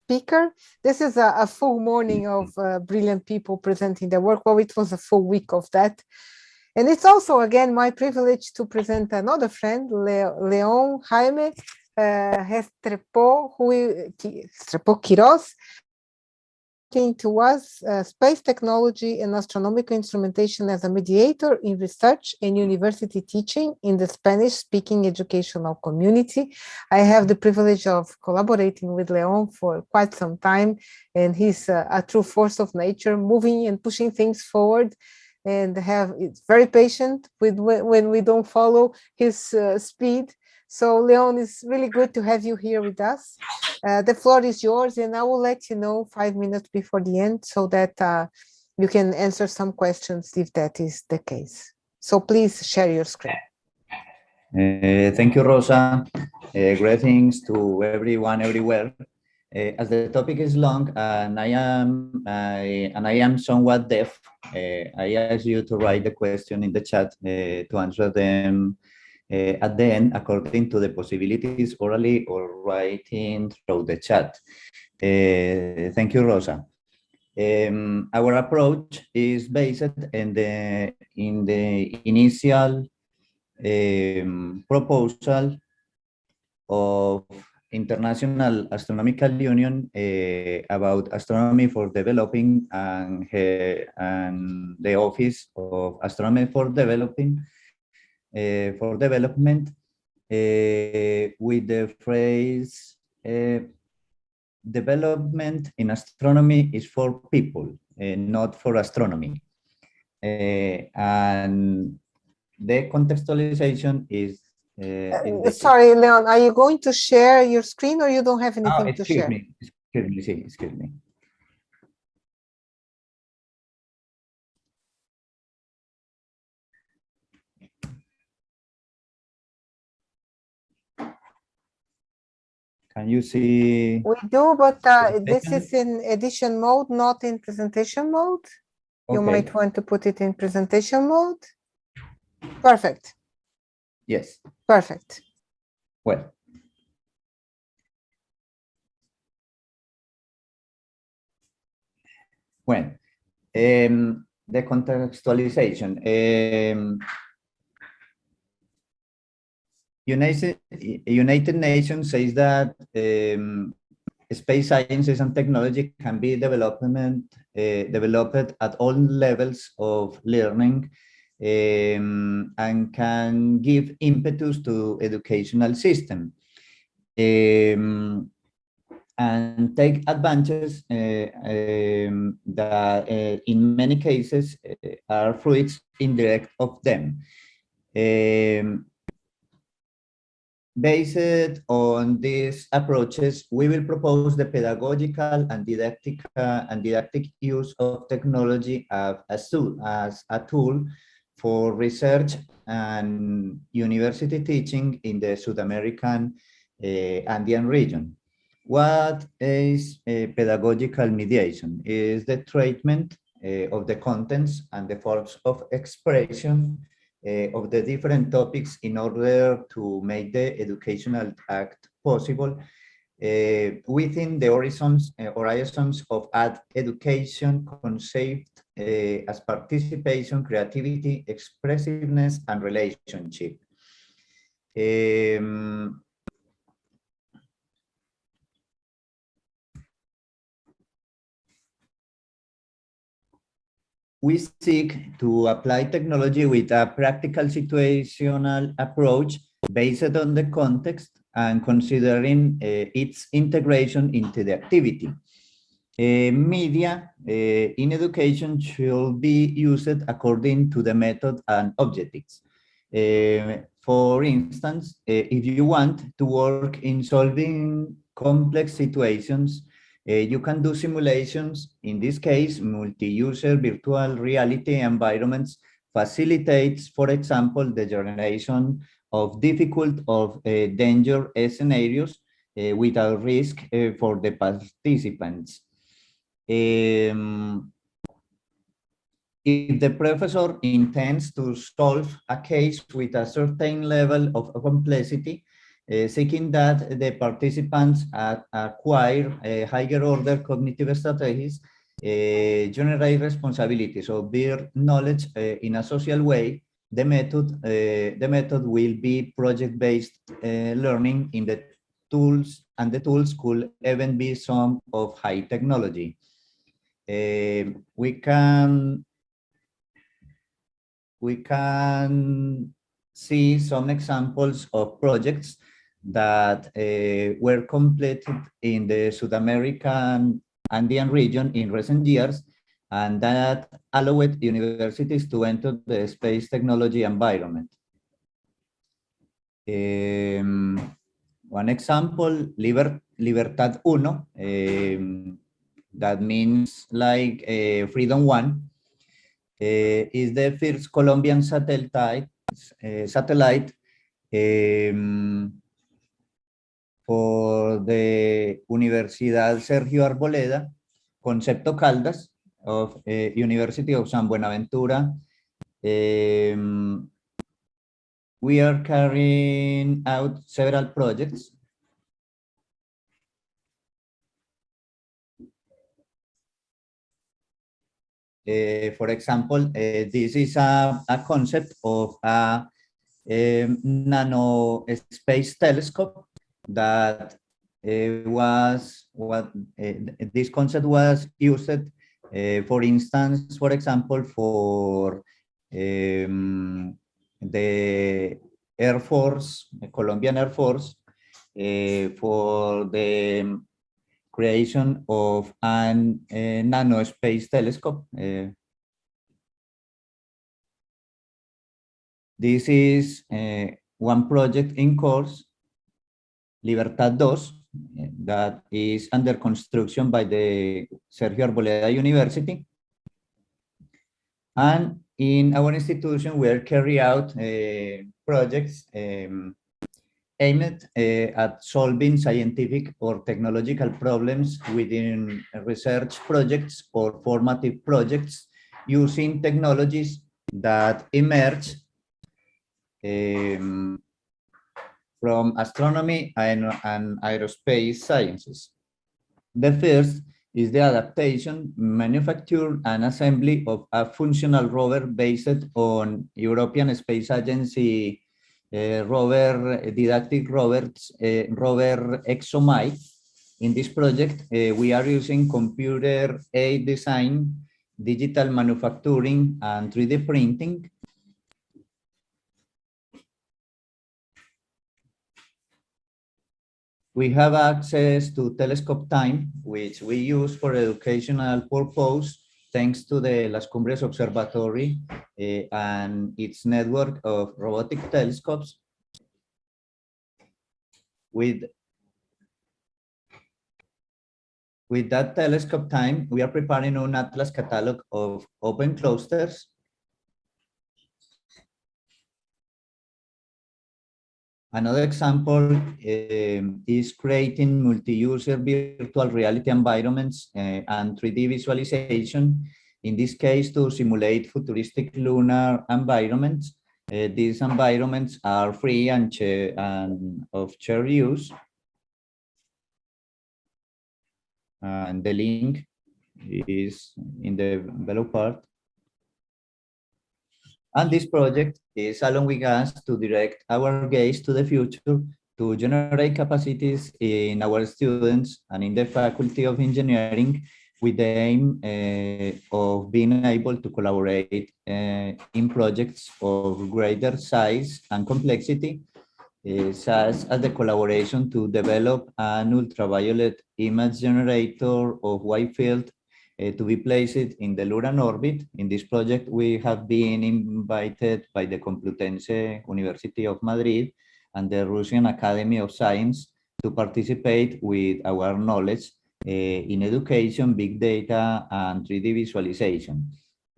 speaker. This is a full morning of brilliant people presenting their work. Well, it was a full week of that. And it's also, again, my privilege to present another friend, Leon Jaime Restrepo-Quirós, to us space technology and astronomical instrumentation as a mediator in research and university teaching in the Spanish-speaking educational community. I have the privilege of collaborating with Leon for quite some time, and he's a true force of nature, moving and pushing things forward, and it's very patient with when we don't follow his speed. So Leon, it's really good to have you here with us. The floor is yours, and I will let you know 5 minutes before the end so that you can answer some questions if that is the case. So please share your screen. Thank you, Rosa. Greetings to everyone everywhere. As the topic is long and I am somewhat deaf, I ask you to write the question in the chat to answer them at the end, according to the possibilities orally or writing through the chat. Thank you, Rosa. Our approach is based in the initial proposal of International Astronomical Union about astronomy for developing and the Office of Astronomy for Development with the phrase development in astronomy is for people, not for astronomy. And the contextualization is sorry, Leon, are you going to share your screen or you don't have anything to share? Excuse me. Can you see? We do, but this is in edition mode, not in presentation mode. You might want to put it in presentation mode. Perfect. Yes. Perfect. Well. The contextualization. United Nations says that space sciences and technology can be developed at all levels of learning and can give impetus to educational system and take advantages that in many cases are fruits indirect of them. Based on these approaches, we will propose the pedagogical and didactic use of technology as a tool for research and university teaching in the South American Andean region. What is pedagogical mediation? Is the treatment of the contents and the forms of expression of the different topics in order to make the educational act possible within the horizons of education conceived as participation, creativity, expressiveness, and relationship. We seek to apply technology with a practical situational approach based on the context and considering its integration into the activity. Media in education should be used according to the method and objectives. For instance, if you want to work in solving complex situations, you can do simulations. In this case, multi-user virtual reality environments facilitates, for example, the generation of difficult or danger scenarios without risk for the participants. If the professor intends to solve a case with a certain level of complexity, seeking that the participants acquire higher order cognitive strategies, generate responsibility, so build knowledge in a social way. The method will be project-based learning in the tools, and the tools could even be some of high technology. We can see some examples of projects that were completed in the South American Andean region in recent years, and that allowed universities to enter the space technology environment. One example, Libertad 1, that means like Freedom 1, is the first Colombian satellite for the Universidad Sergio Arboleda, Concepto Caldas of University of San Buenaventura. We are carrying out several projects. For example, this is a concept of a nano space telescope that this concept was used, for instance, for example, for the Air Force, the Colombian Air Force, for the creation of a nano space telescope. This is one project in course, Libertad 2, that is under construction by the Sergio Arboleda University. And in our institution, we are carrying out projects aimed at solving scientific or technological problems within research projects or formative projects using technologies that emerge from astronomy and aerospace sciences. The first is the adaptation, manufacture, and assembly of a functional rover based on European Space Agency didactic rover ExoMai. In this project, we are using computer-aided design, digital manufacturing, and 3D printing. We have access to telescope time, which we use for educational purpose, thanks to the Las Cumbres Observatory and its network of robotic telescopes. With that telescope time, we are preparing an atlas catalog of open clusters. Another example is creating multi-user virtual reality environments and 3D visualization, in this case to simulate futuristic lunar environments. These environments are free and of shared use. And the link is in the below part. And this project is allowing us to direct our gaze to the future, to generate capacities in our students and in the Faculty of Engineering, with the aim of being able to collaborate in projects of greater size and complexity, such as the collaboration to develop an ultraviolet image generator of wide field to be placed in the lunar orbit. In this project, we have been invited by the Complutense University of Madrid and the Russian Academy of Science to participate with our knowledge in education, big data, and 3D visualization.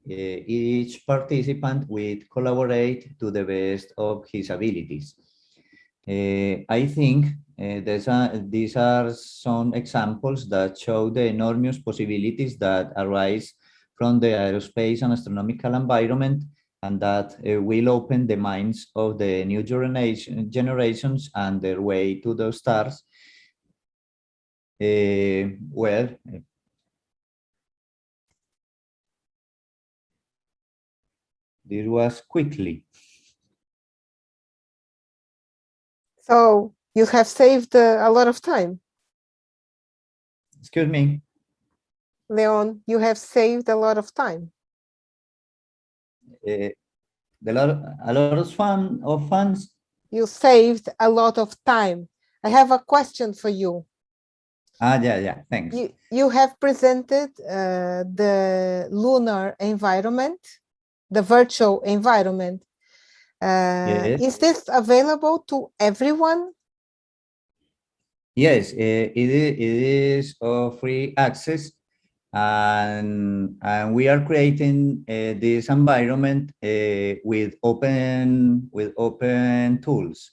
Each participant will collaborate to the best of his abilities. I think these are some examples that show the enormous possibilities that arise from the aerospace and astronomical environment, and that will open the minds of the new generations and their way to those stars. Well, this was quickly. So you have saved a lot of time. Excuse me. Leon, you have saved a lot of time. A lot of fans. You saved a lot of time. I have a question for you. Yeah, thanks. You have presented the lunar environment, the virtual environment. Yes. Is this available to everyone? Yes, it is free access, and we are creating this environment with open tools,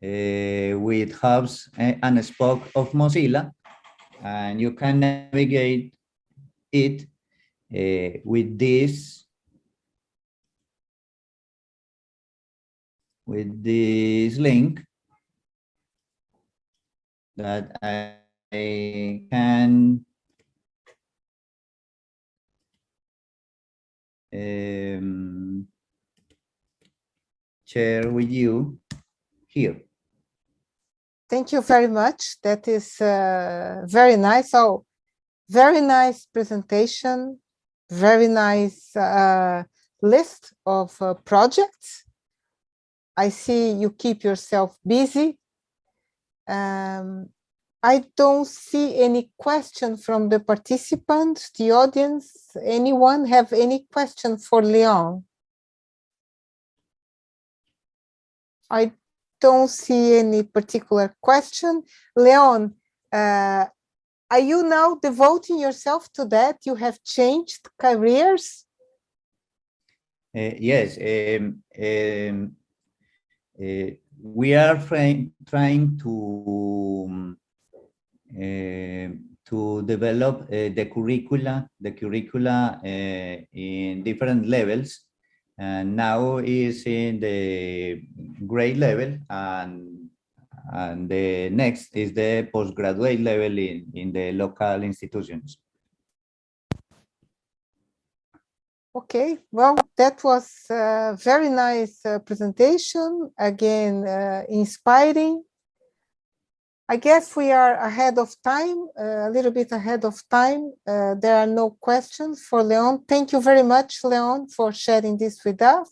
with hubs and a spoke of Mozilla, and you can navigate it with this link that I can share with you here. Thank you very much. That is very nice. So, very nice presentation, very nice list of projects. I see you keep yourself busy. I don't see any question from the participants, the audience. Anyone have any question for Leon? I don't see any particular question. Leon, are you now devoting yourself to that? You have changed careers? Yes. We are trying to develop the curricula in different levels, and now is in the grade level, and the next is the postgraduate level in the local institutions. Okay, well, that was a very nice presentation. Again, inspiring. I guess we are ahead of time, a little bit ahead of time. There are no questions for Leon. Thank you very much, Leon, for sharing this with us.